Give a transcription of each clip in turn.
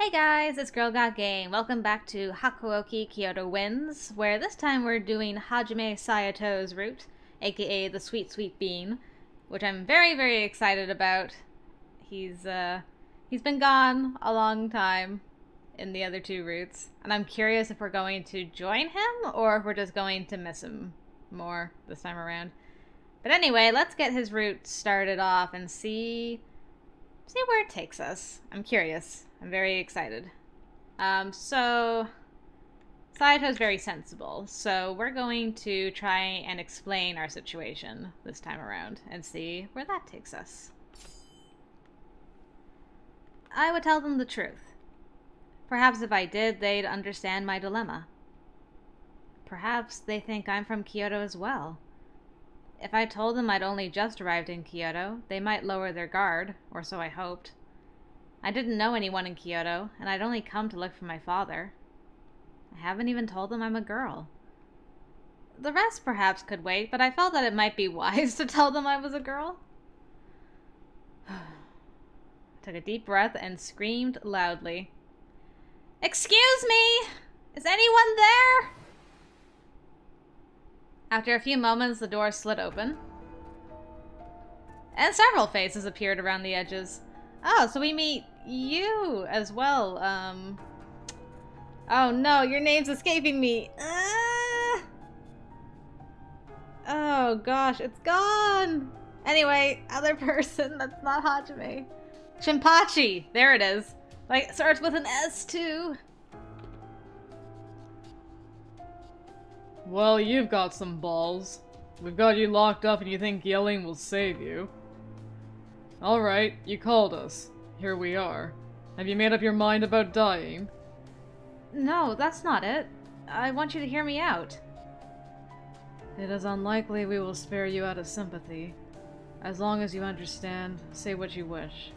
Hey guys, it's Girl Got Game. Welcome back to Hakuoki Kyoto Winds, where this time we're doing Hajime Sayato's route, aka the Sweet Sweet Bean, which I'm very excited about. He's been gone a long time in the other two routes, and I'm curious if we're going to join him or if we're just going to miss him more this time around. But anyway, let's get his route started off and see where it takes us. I'm curious. I'm very excited. So Sayato's very sensible, so we're going to try and explain our situation this time around and see where that takes us. I would tell them the truth. Perhaps if I did, they'd understand my dilemma. Perhaps they think I'm from Kyoto as well. If I told them I'd only just arrived in Kyoto, they might lower their guard, or so I hoped. I didn't know anyone in Kyoto, and I'd only come to look for my father. I haven't even told them I'm a girl. The rest perhaps could wait, but I felt that it might be wise to tell them I was a girl. I took a deep breath and screamed loudly. "Excuse me! Is anyone there?" After a few moments, the door slid open, and several faces appeared around the edges. Oh, so we meet you as well. Oh no, your name's escaping me. Oh gosh, it's gone. Anyway, other person that's not Hajime. Shinpachi, there it is. Like, starts with an S too. Well, you've got some balls. We've got you locked up and you think yelling will save you. Alright, you called us. Here we are. Have you made up your mind about dying? No, that's not it. I want you to hear me out. It is unlikely we will spare you out of sympathy. As long as you understand, say what you wish.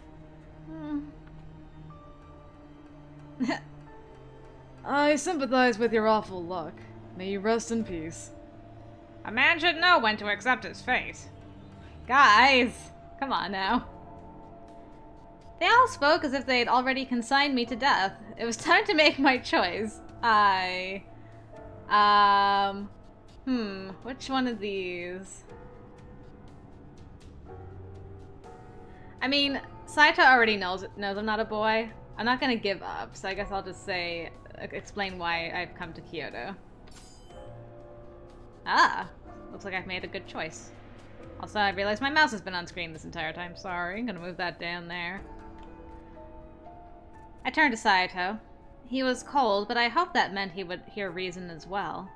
I sympathize with your awful luck. May you rest in peace. A man should know when to accept his fate. Guys, come on now. They all spoke as if they had already consigned me to death. It was time to make my choice. Which one of these? I mean, Saito already knows I'm not a boy. I'm not gonna give up, so I guess I'll just say, explain why I've come to Kyoto. Ah, looks like I've made a good choice. Also, I realized my mouse has been on screen this entire time. Sorry, I'm gonna move that down there. I turned to Saito. He was cold, but I hoped that meant he would hear reason as well.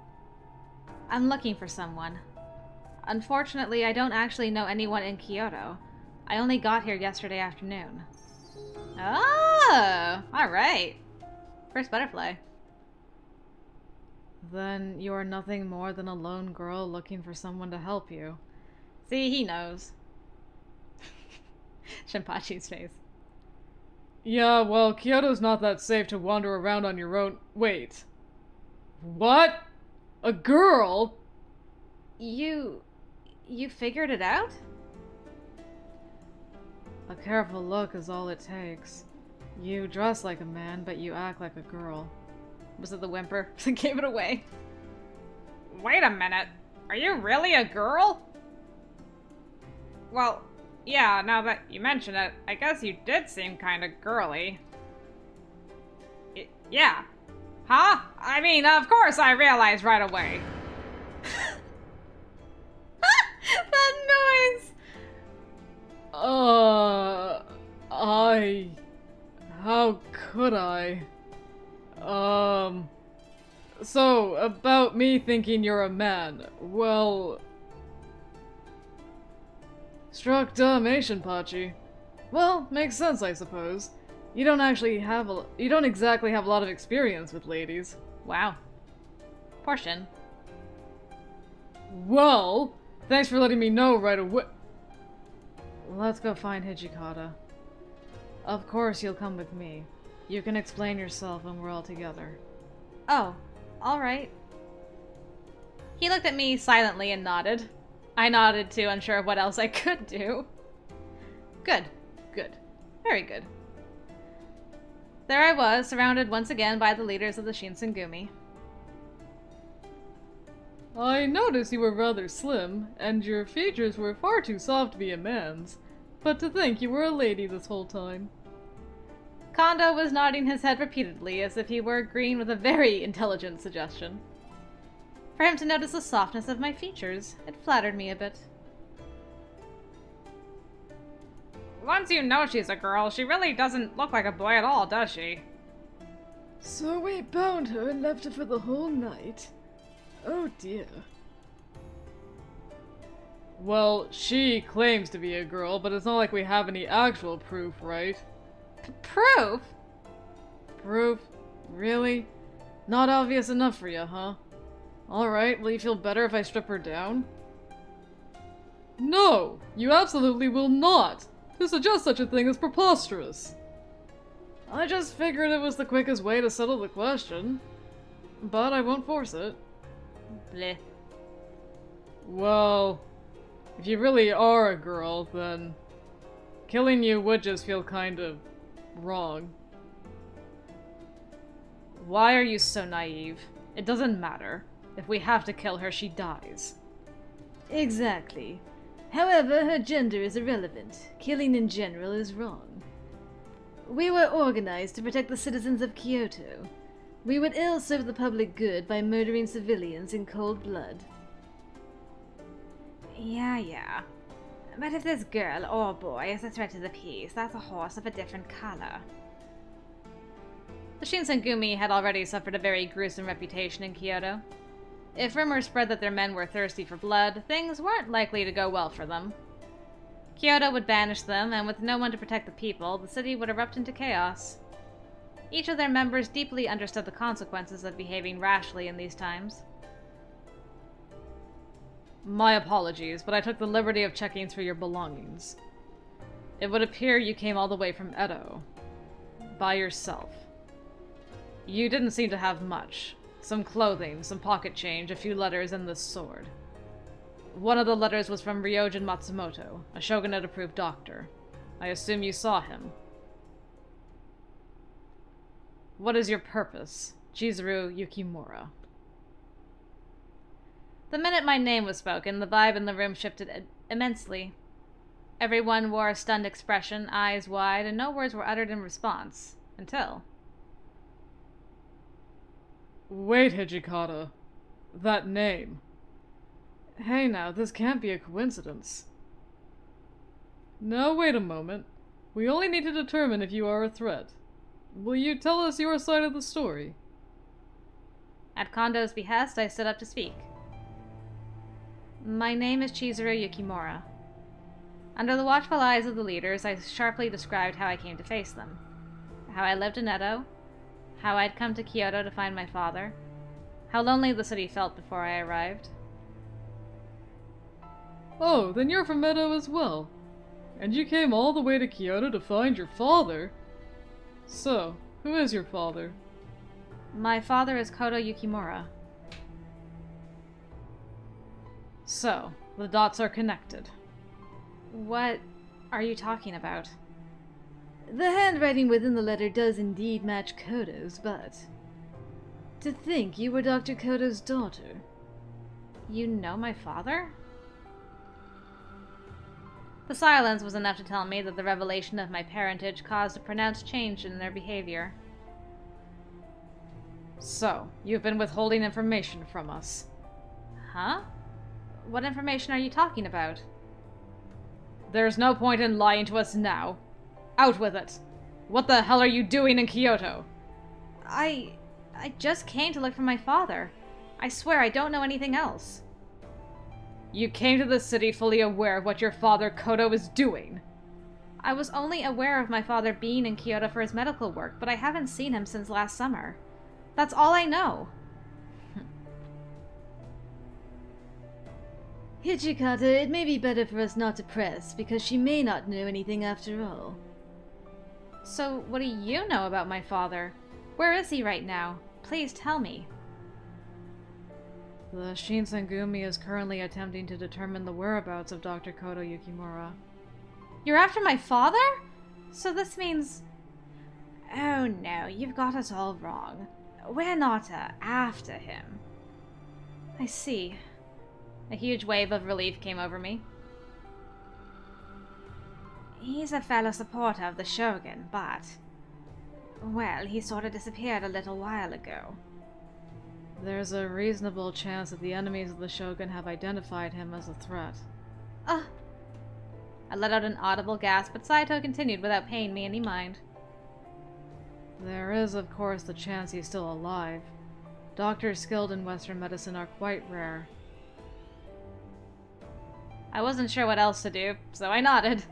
I'm looking for someone. Unfortunately, I don't actually know anyone in Kyoto. I only got here yesterday afternoon. Oh, alright. First butterfly. Then you are nothing more than a lone girl looking for someone to help you. See, he knows. Shinpachi's face. Yeah, well, Kyoto's not that safe to wander around on your own. Wait. What? A girl? You figured it out? A careful look is all it takes. You dress like a man, but you act like a girl. Was it the whimper that gave it away? Wait a minute. Are you really a girl? Well, yeah, now that you mention it, I guess you did seem kind of girly. Yeah. Huh? I mean, of course I realized right away. That noise! How could I? So, about me thinking you're a man, well... Struck dumb, eh, Shinpachi? Well, makes sense, I suppose. You don't exactly have a lot of experience with ladies. Wow. Portion. Well, thanks for letting me know right away. Let's go find Hijikata. Of course you'll come with me. You can explain yourself when we're all together. Oh, alright. He looked at me silently and nodded. I nodded too, unsure of what else I could do. Good. Good. Very good. There I was, surrounded once again by the leaders of the Shinsengumi. I noticed you were rather slim, and your features were far too soft to be a man's. But to think you were a lady this whole time. Kondo was nodding his head repeatedly, as if he were agreeing with a very intelligent suggestion. For him to notice the softness of my features, it flattered me a bit. Once you know she's a girl, she really doesn't look like a boy at all, does she? So we bound her and left her for the whole night? Oh dear. Well, she claims to be a girl, but it's not like we have any actual proof, right? Proof? Proof? Really? Not obvious enough for you, huh? Alright, will you feel better if I strip her down? No! You absolutely will not! To suggest such a thing is preposterous! I just figured it was the quickest way to settle the question. But I won't force it. Bleh. Well, if you really are a girl, then killing you would just feel kind of wrong. Why are you so naive? It doesn't matter. If we have to kill her, she dies. Exactly. However, her gender is irrelevant. Killing in general is wrong. We were organized to protect the citizens of Kyoto. We would ill serve the public good by murdering civilians in cold blood. Yeah. But if this girl or boy is a threat to the peace, that's a horse of a different color. The Shinsengumi had already suffered a very gruesome reputation in Kyoto. If rumors spread that their men were thirsty for blood, things weren't likely to go well for them. Kyoto would banish them, and with no one to protect the people, the city would erupt into chaos. Each of their members deeply understood the consequences of behaving rashly in these times. My apologies, but I took the liberty of checking through your belongings. It would appear you came all the way from Edo. By yourself. You didn't seem to have much. Some clothing, some pocket change, a few letters, and this sword. One of the letters was from Ryojin Matsumoto, a shogunate-approved doctor. I assume you saw him. What is your purpose, Chizuru Yukimura? The minute my name was spoken, the vibe in the room shifted immensely. Everyone wore a stunned expression, eyes wide, and no words were uttered in response. Until... Wait, Hijikata. That name. Hey now, this can't be a coincidence. Now wait a moment. We only need to determine if you are a threat. Will you tell us your side of the story? At Kondo's behest, I stood up to speak. My name is Chizuru Yukimura. Under the watchful eyes of the leaders, I sharply described how I came to face them. How I lived in Edo, how I'd come to Kyoto to find my father, how lonely the city felt before I arrived. Oh, then you're from Edo as well. And you came all the way to Kyoto to find your father? So, who is your father? My father is Kodo Yukimura. So, the dots are connected. What are you talking about? The handwriting within the letter does indeed match Kodo's, but... To think you were Dr. Kodo's daughter. You know my father? The silence was enough to tell me that the revelation of my parentage caused a pronounced change in their behavior. So, you've been withholding information from us. Huh? What information are you talking about? There's no point in lying to us now. Out with it! What the hell are you doing in Kyoto? I just came to look for my father. I swear I don't know anything else. You came to the city fully aware of what your father Kodo is doing. I was only aware of my father being in Kyoto for his medical work, but I haven't seen him since last summer. That's all I know. Hijikata, it may be better for us not to press, because she may not know anything after all. So, what do you know about my father? Where is he right now? Please tell me. The Shinsengumi is currently attempting to determine the whereabouts of Dr. Kodo Yukimura. You're after my father? So this means... Oh no, you've got us all wrong. We're not after him. I see. A huge wave of relief came over me. He's a fellow supporter of the Shogun, but... well, he sort of disappeared a little while ago. There's a reasonable chance that the enemies of the Shogun have identified him as a threat. I let out an audible gasp, but Saito continued without paying me any mind. There is, of course, the chance he's still alive. Doctors skilled in Western medicine are quite rare. I wasn't sure what else to do, so I nodded.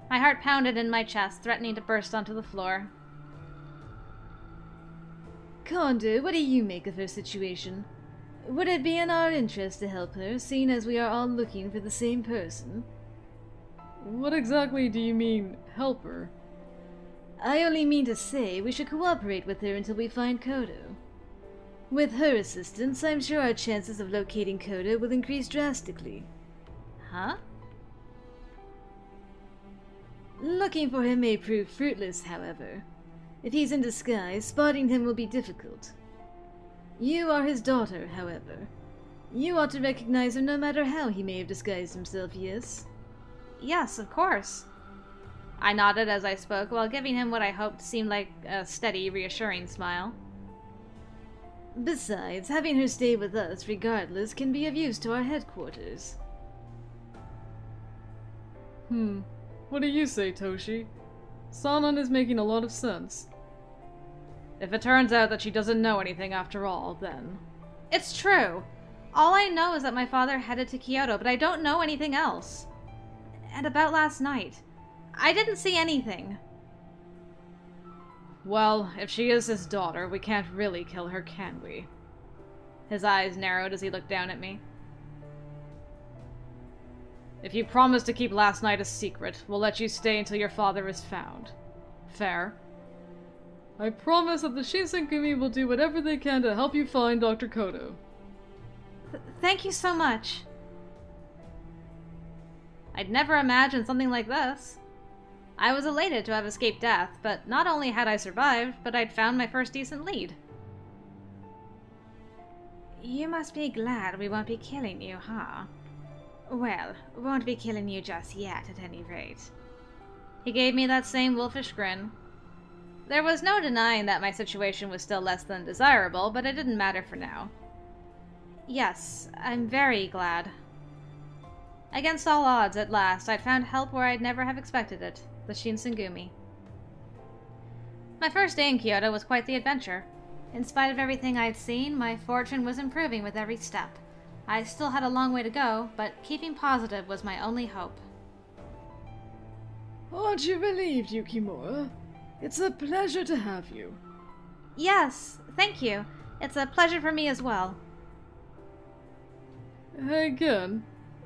My heart pounded in my chest, threatening to burst onto the floor. Kondo, what do you make of her situation? Would it be in our interest to help her, seeing as we are all looking for the same person? What exactly do you mean, help her? I only mean to say we should cooperate with her until we find Kodo. With her assistance, I'm sure our chances of locating Kodo will increase drastically. Huh? Looking for him may prove fruitless, however. If he's in disguise, spotting him will be difficult. You are his daughter, however. You ought to recognize him no matter how he may have disguised himself, yes? Yes, of course. I nodded as I spoke, while giving him what I hoped seemed like a steady, reassuring smile. Besides, having her stay with us regardless can be of use to our headquarters. What do you say, Toshi? Sanan is making a lot of sense. If it turns out that she doesn't know anything after all, then... It's true! All I know is that my father headed to Kyoto, but I don't know anything else. And about last night. I didn't see anything. Well, if she is his daughter, we can't really kill her, can we? His eyes narrowed as he looked down at me. If you promise to keep last night a secret, we'll let you stay until your father is found. Fair? I promise that the Shinsengumi will do whatever they can to help you find Dr. Kodo. Thank you so much. I'd never imagined something like this. I was elated to have escaped death, but not only had I survived, but I'd found my first decent lead. You must be glad we won't be killing you, huh? Well, won't be killing you just yet, at any rate. He gave me that same wolfish grin. There was no denying that my situation was still less than desirable, but it didn't matter for now. Yes, I'm very glad. Against all odds, at last, I'd found help where I'd never have expected it, the Shinsengumi. My first day in Kyoto was quite the adventure. In spite of everything I'd seen, my fortune was improving with every step. I still had a long way to go, but keeping positive was my only hope. Aren't you relieved, Yukimura? It's a pleasure to have you. Yes, thank you. It's a pleasure for me as well. Hey, again,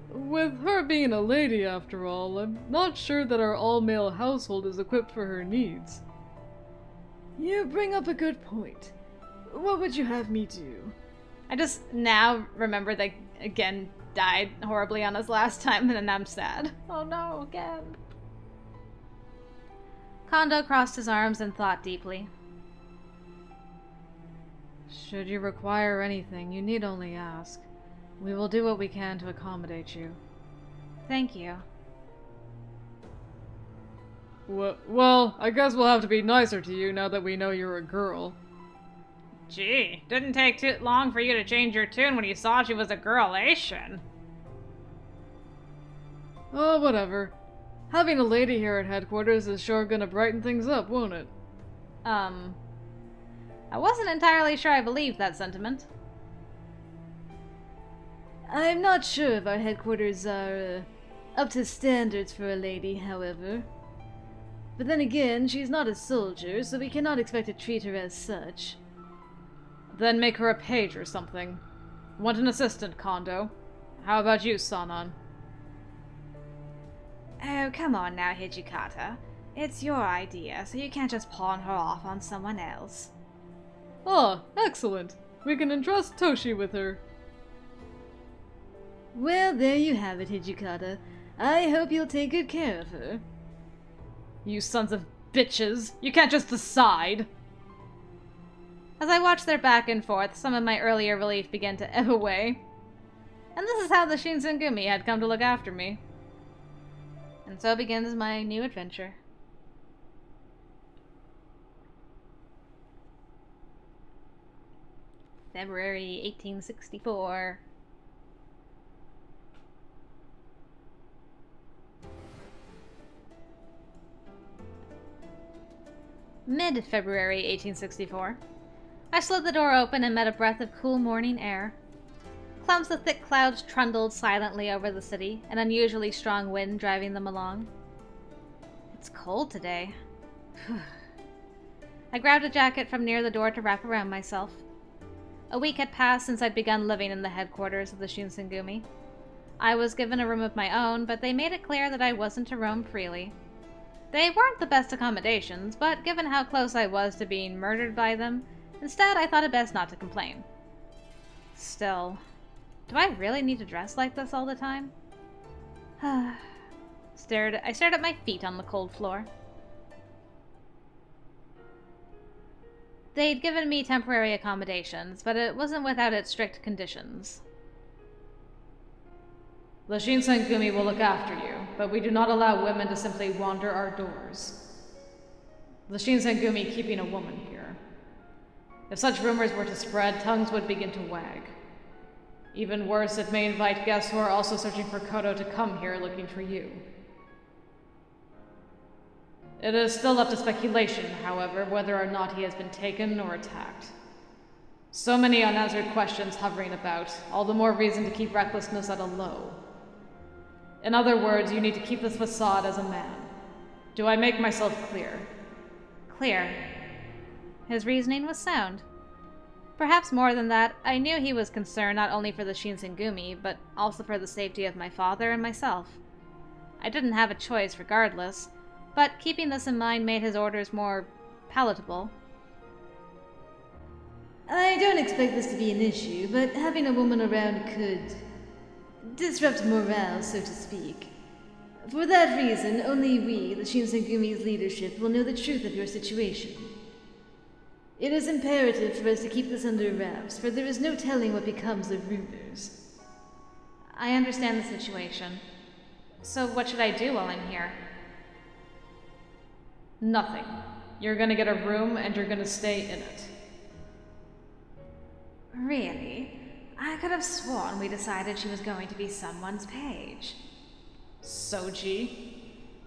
with her being a lady after all, I'm not sure that our all-male household is equipped for her needs. You bring up a good point. What would you have me do? I just now remember that again died horribly on us last time, and I'm sad. Oh no, again. Kondo crossed his arms and thought deeply. Should you require anything, you need only ask. We will do what we can to accommodate you. Thank you. Well, I guess we'll have to be nicer to you now that we know you're a girl. Gee, didn't take too long for you to change your tune when you saw she was a girl, eh, Shin? Oh, whatever. Having a lady here at headquarters is sure gonna brighten things up, won't it? I wasn't entirely sure I believed that sentiment. I'm not sure if our headquarters are, up to standards for a lady, however. But then again, she's not a soldier, so we cannot expect to treat her as such. Then make her a page or something. Want an assistant, Kondo? How about you, Sanan? Oh, come on now, Hijikata. It's your idea, so you can't just pawn her off on someone else. Ah, excellent. We can entrust Toshi with her. Well, there you have it, Hijikata. I hope you'll take good care of her. You sons of bitches! You can't just decide! As I watched their back and forth, some of my earlier relief began to ebb away. And this is how the Shinsengumi had come to look after me. And so begins my new adventure. February 1864. Mid-February 1864. I slid the door open and met a breath of cool morning air. Clumps of thick clouds trundled silently over the city, an unusually strong wind driving them along. It's cold today. I grabbed a jacket from near the door to wrap around myself. A week had passed since I'd begun living in the headquarters of the Shinsengumi. I was given a room of my own, but they made it clear that I wasn't to roam freely. They weren't the best accommodations, but given how close I was to being murdered by them, instead I thought it best not to complain. Still, do I really need to dress like this all the time? I stared at my feet on the cold floor. They'd given me temporary accommodations, but it wasn't without its strict conditions. The Shinsengumi will look after you, but we do not allow women to simply wander our doors. The Shinsengumi keeping a woman here. If such rumors were to spread, tongues would begin to wag. Even worse, it may invite guests who are also searching for Kyoto to come here looking for you. It is still up to speculation, however, whether or not he has been taken or attacked. So many unanswered questions hovering about, all the more reason to keep recklessness at a low. In other words, you need to keep this facade as a man. Do I make myself clear? Clear. His reasoning was sound. Perhaps more than that, I knew he was concerned not only for the Shinsengumi, but also for the safety of my father and myself. I didn't have a choice regardless, but keeping this in mind made his orders more palatable. I don't expect this to be an issue, but having a woman around could disrupt morale, so to speak. For that reason, only we, the Shinsengumi's leadership, will know the truth of your situation. It is imperative for us to keep this under wraps, for there is no telling what becomes of rumors. I understand the situation. So what should I do while I'm here? Nothing. You're gonna get a room and you're gonna stay in it. Really? I could have sworn we decided she was going to be someone's page. Soji,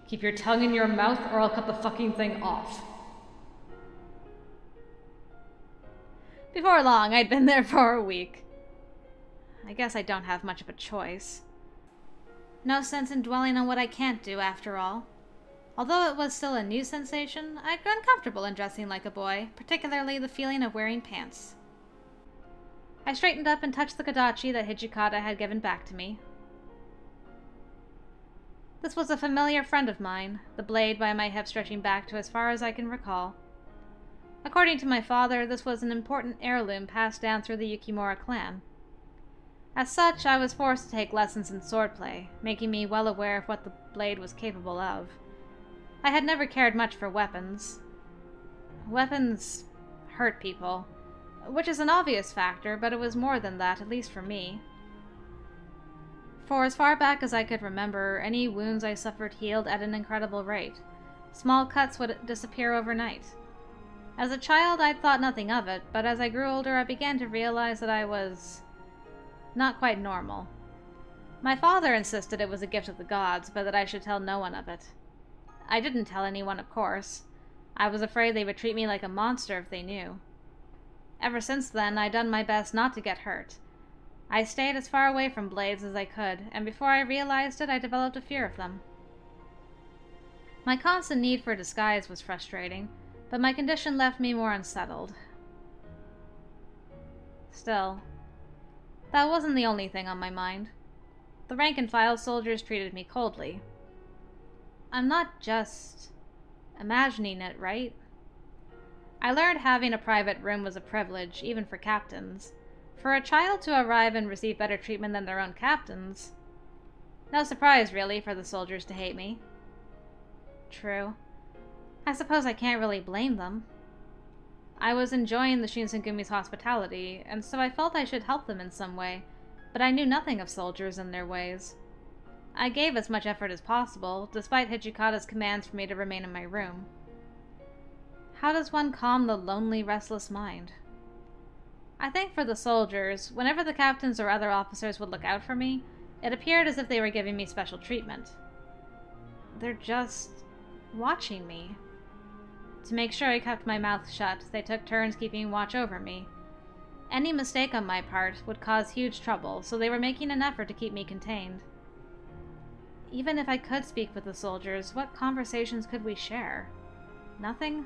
keep your tongue in your mouth or I'll cut the fucking thing off. Before long, I'd been there for a week. I guess I don't have much of a choice. No sense in dwelling on what I can't do, after all. Although it was still a new sensation, I'd grown comfortable in dressing like a boy, particularly the feeling of wearing pants. I straightened up and touched the kodachi that Hijikata had given back to me. This was a familiar friend of mine, the blade by my hip stretching back to as far as I can recall. According to my father, this was an important heirloom passed down through the Yukimura clan. As such, I was forced to take lessons in swordplay, making me well aware of what the blade was capable of. I had never cared much for weapons. Weapons hurt people, which is an obvious factor, but it was more than that, at least for me. For as far back as I could remember, any wounds I suffered healed at an incredible rate. Small cuts would disappear overnight. As a child, I'd thought nothing of it, but as I grew older, I began to realize that I was not quite normal. My father insisted it was a gift of the gods, but that I should tell no one of it. I didn't tell anyone, of course. I was afraid they would treat me like a monster if they knew. Ever since then, I'd done my best not to get hurt. I stayed as far away from blades as I could, and before I realized it, I developed a fear of them. My constant need for disguise was frustrating, but my condition left me more unsettled. Still, that wasn't the only thing on my mind. The rank-and-file soldiers treated me coldly. I'm not just imagining it, right? I learned having a private room was a privilege, even for captains. For a child to arrive and receive better treatment than their own captains. No surprise, really, for the soldiers to hate me. True. I suppose I can't really blame them. I was enjoying the Shinsengumi's hospitality, and so I felt I should help them in some way, but I knew nothing of soldiers and their ways. I gave as much effort as possible, despite Hijikata's commands for me to remain in my room. How does one calm the lonely, restless mind? I think for the soldiers, whenever the captains or other officers would look out for me, it appeared as if they were giving me special treatment. They're just watching me. To make sure I kept my mouth shut, they took turns keeping watch over me. Any mistake on my part would cause huge trouble, so they were making an effort to keep me contained. Even if I could speak with the soldiers, what conversations could we share? Nothing?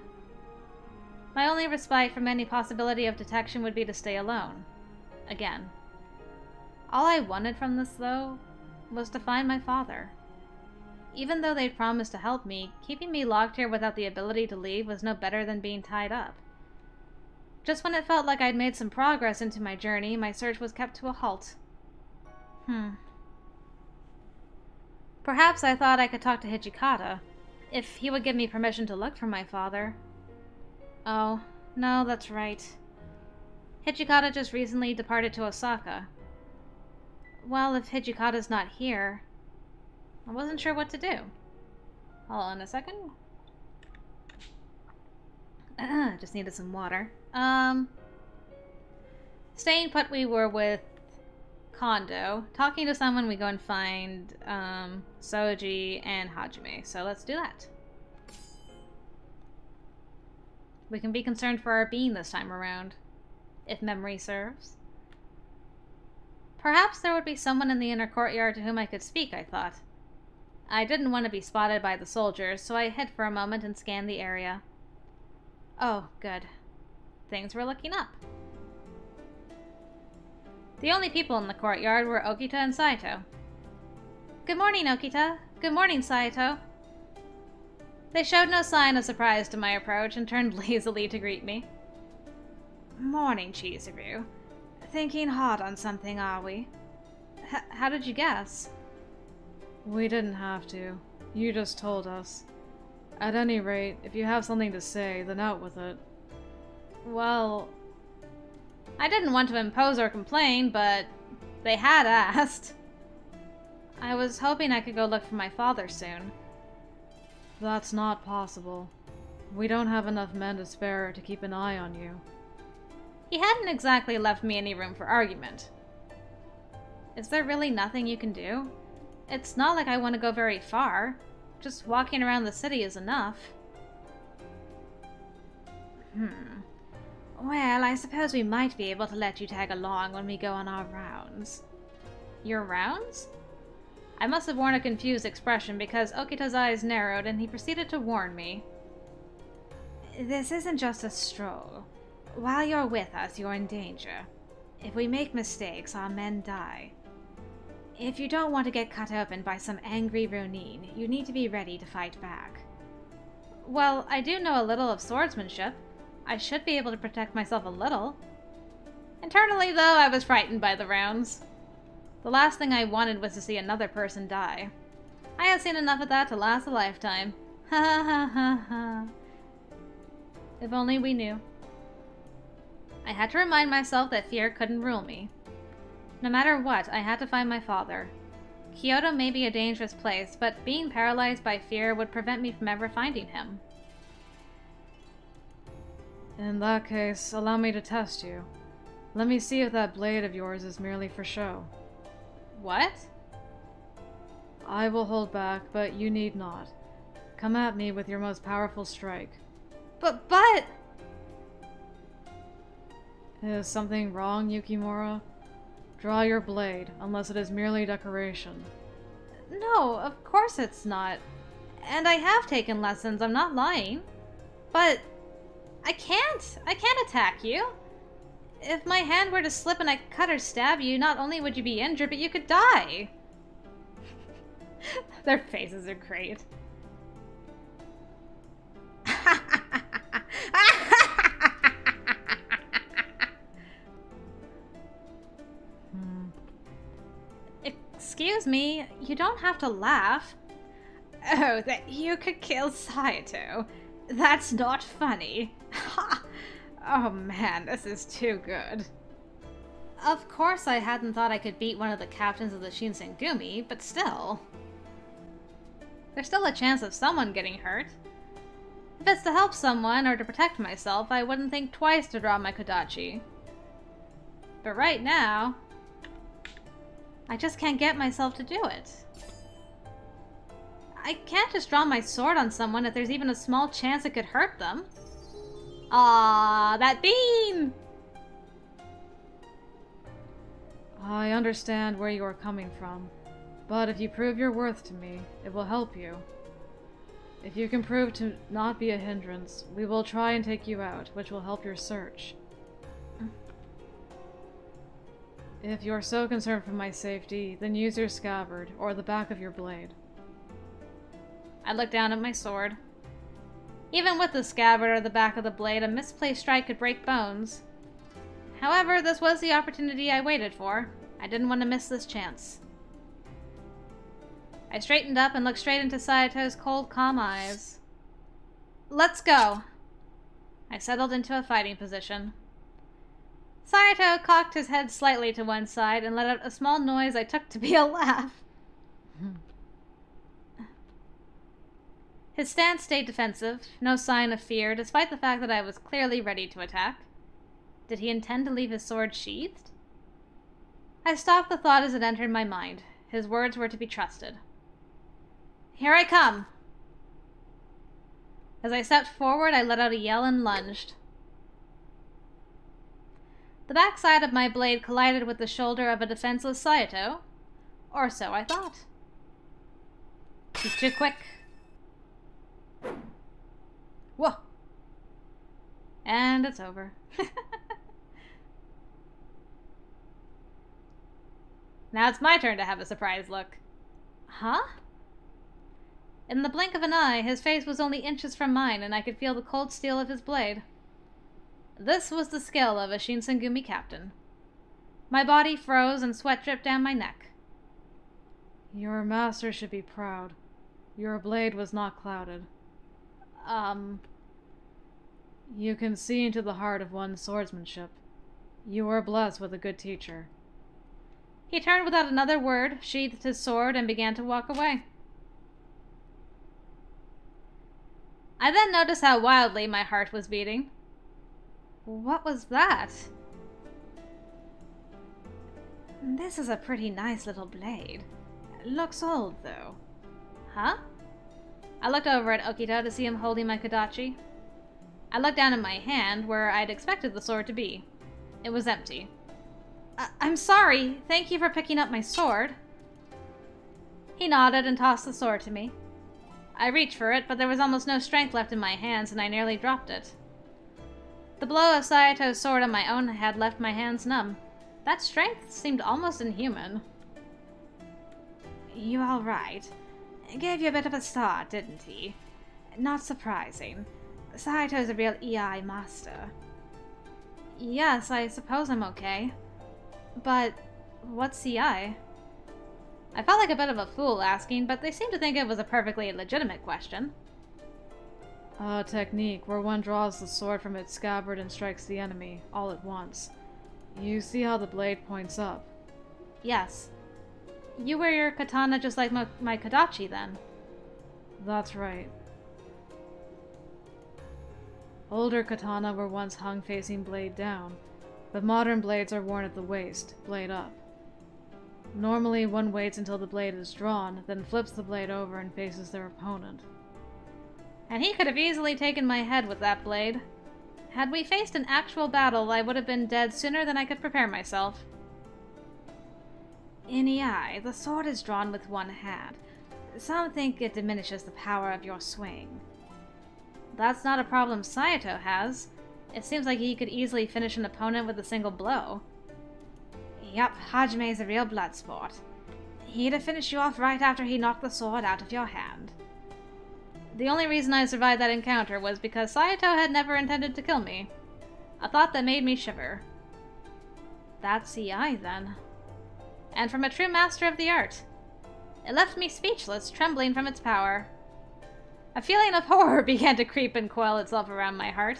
My only respite from any possibility of detection would be to stay alone. Again. All I wanted from this, though, was to find my father. Even though they'd promised to help me, keeping me locked here without the ability to leave was no better than being tied up. Just when it felt like I'd made some progress into my journey, my search was kept to a halt. Perhaps I thought I could talk to Hijikata, if he would give me permission to look for my father. Oh, no, that's right. Hijikata just recently departed to Osaka. Well, if Hijikata's not here, I wasn't sure what to do. Hold on a second. Just needed some water. Staying put, we were with Kondo. Talking to someone, we go and find Soji and Hajime. So let's do that. We can be concerned for our being this time around, if memory serves. Perhaps there would be someone in the inner courtyard to whom I could speak, I thought. I didn't want to be spotted by the soldiers, so I hid for a moment and scanned the area. Oh, good. Things were looking up. The only people in the courtyard were Okita and Saito. Good morning, Okita. Good morning, Saito. They showed no sign of surprise to my approach and turned lazily to greet me. Morning, Chizuru. Thinking hard on something, are we? How did you guess? We didn't have to. You just told us. At any rate, if you have something to say, then out with it. Well, I didn't want to impose or complain, but they had asked. I was hoping I could go look for my father soon. That's not possible. We don't have enough men to spare to keep an eye on you. He hadn't exactly left me any room for argument. Is there really nothing you can do? It's not like I want to go very far. Just walking around the city is enough. Well, I suppose we might be able to let you tag along when we go on our rounds. Your rounds? I must have worn a confused expression because Okita's eyes narrowed and he proceeded to warn me. This isn't just a stroll. While you're with us, you're in danger. If we make mistakes, our men die. If you don't want to get cut open by some angry Ronin, you need to be ready to fight back. Well, I do know a little of swordsmanship. I should be able to protect myself a little. Internally, though, I was frightened by the rounds. The last thing I wanted was to see another person die. I had seen enough of that to last a lifetime. Ha ha ha ha. If only we knew. I had to remind myself that fear couldn't rule me. No matter what, I had to find my father. Kyoto may be a dangerous place, but being paralyzed by fear would prevent me from ever finding him. In that case, allow me to test you. Let me see if that blade of yours is merely for show. What? I will hold back, but you need not. Come at me with your most powerful strike. But... Is something wrong, Yukimura? Draw your blade, unless it is merely decoration. No, of course it's not. And I have taken lessons, I'm not lying. But... I can't attack you. If my hand were to slip and I cut or stab you, not only would you be injured, but you could die. Their faces are great. Excuse me, you don't have to laugh. Oh, that you could kill Saito. That's not funny. Ha! Oh man, this is too good. Of course I hadn't thought I could beat one of the captains of the Shinsengumi, but still. There's still a chance of someone getting hurt. If it's to help someone or to protect myself, I wouldn't think twice to draw my Kodachi. But right now, I just can't get myself to do it. I can't just draw my sword on someone if there's even a small chance it could hurt them. Ah, that bean! I understand where you are coming from, but if you prove your worth to me, it will help you. If you can prove to not be a hindrance, we will try and take you out, which will help your search. If you're so concerned for my safety, then use your scabbard, or the back of your blade. I looked down at my sword. Even with the scabbard or the back of the blade, a misplaced strike could break bones. However, this was the opportunity I waited for. I didn't want to miss this chance. I straightened up and looked straight into Sayato's cold, calm eyes. Let's go! I settled into a fighting position. Sayato cocked his head slightly to one side and let out a small noise I took to be a laugh. His stance stayed defensive, no sign of fear, despite the fact that I was clearly ready to attack. Did he intend to leave his sword sheathed? I stopped the thought as it entered my mind. His words were to be trusted. Here I come! As I stepped forward, I let out a yell and lunged. The backside of my blade collided with the shoulder of a defenseless Sayato. Or so I thought. He's too quick. Whoa! And it's over. Now it's my turn to have a surprised look. Huh? In the blink of an eye, his face was only inches from mine, and I could feel the cold steel of his blade. This was the skill of a Shinsengumi captain. My body froze and sweat dripped down my neck. Your master should be proud. Your blade was not clouded. You can see into the heart of one's swordsmanship. You were blessed with a good teacher. He turned without another word, sheathed his sword, and began to walk away. I then noticed how wildly my heart was beating. What was that? This is a pretty nice little blade. Looks old, though. Huh? I looked over at Okita to see him holding my Kodachi. I looked down at my hand, where I'd expected the sword to be. It was empty. I'm sorry. Thank you for picking up my sword. He nodded and tossed the sword to me. I reached for it, but there was almost no strength left in my hands, and I nearly dropped it. The blow of Sayato's sword on my own had left my hands numb. That strength seemed almost inhuman. You all right? Gave you a bit of a start, didn't he? Not surprising. Sayato's a real EI master. Yes, I suppose I'm okay. But what's CI? I felt like a bit of a fool asking, but they seemed to think it was a perfectly legitimate question. A technique where one draws the sword from its scabbard and strikes the enemy, all at once. You see how the blade points up? Yes. You wear your katana just like my Kodachi, then? That's right. Older katana were once hung facing blade down, but modern blades are worn at the waist, blade up. Normally, one waits until the blade is drawn, then flips the blade over and faces their opponent. And he could have easily taken my head with that blade. Had we faced an actual battle, I would have been dead sooner than I could prepare myself. In EI, the sword is drawn with one hand. Some think it diminishes the power of your swing. That's not a problem Sayato has. It seems like he could easily finish an opponent with a single blow. Yup, Hajime's a real blood sport. He'd have finished you off right after he knocked the sword out of your hand. The only reason I survived that encounter was because Sayato had never intended to kill me. A thought that made me shiver. That's EI, then. And from a true master of the art. It left me speechless, trembling from its power. A feeling of horror began to creep and coil itself around my heart.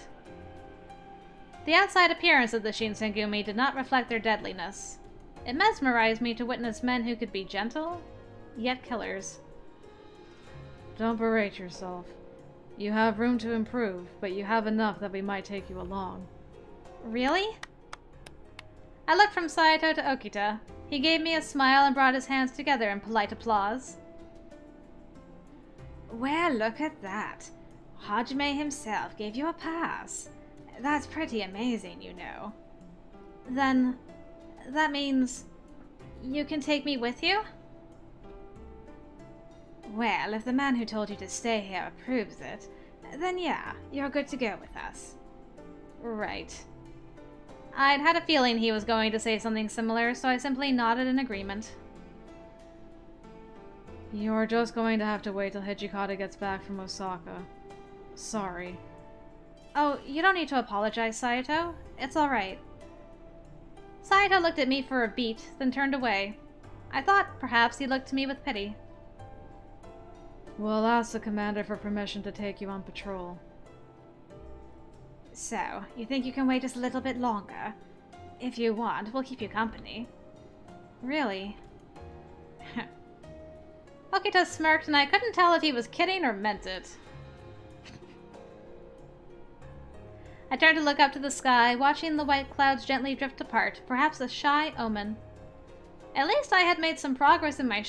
The outside appearance of the Shinsengumi did not reflect their deadliness. It mesmerized me to witness men who could be gentle, yet killers. Don't berate yourself. You have room to improve, but you have enough that we might take you along. Really? I looked from Saito to Okita. He gave me a smile and brought his hands together in polite applause. Well, look at that. Hajime himself gave you a pass. That's pretty amazing, you know. Then, that means you can take me with you? Well, if the man who told you to stay here approves it, then yeah, you're good to go with us. Right. I'd had a feeling he was going to say something similar, so I simply nodded in agreement. You're just going to have to wait till Hijikata gets back from Osaka. Sorry. Oh, you don't need to apologize, Saito. It's alright. Saito looked at me for a beat, then turned away. I thought perhaps he looked to me with pity. We'll ask the commander for permission to take you on patrol. So, you think you can wait just a little bit longer? If you want, we'll keep you company. Really? Okita smirked, and I couldn't tell if he was kidding or meant it. I turned to look up to the sky, watching the white clouds gently drift apart, perhaps a shy omen. At least I had made some progress in my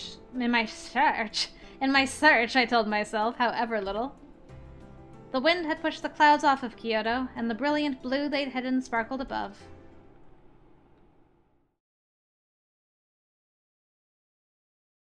search. In my search, I told myself, however little. The wind had pushed the clouds off of Kyoto, and the brilliant blue they'd hidden sparkled above.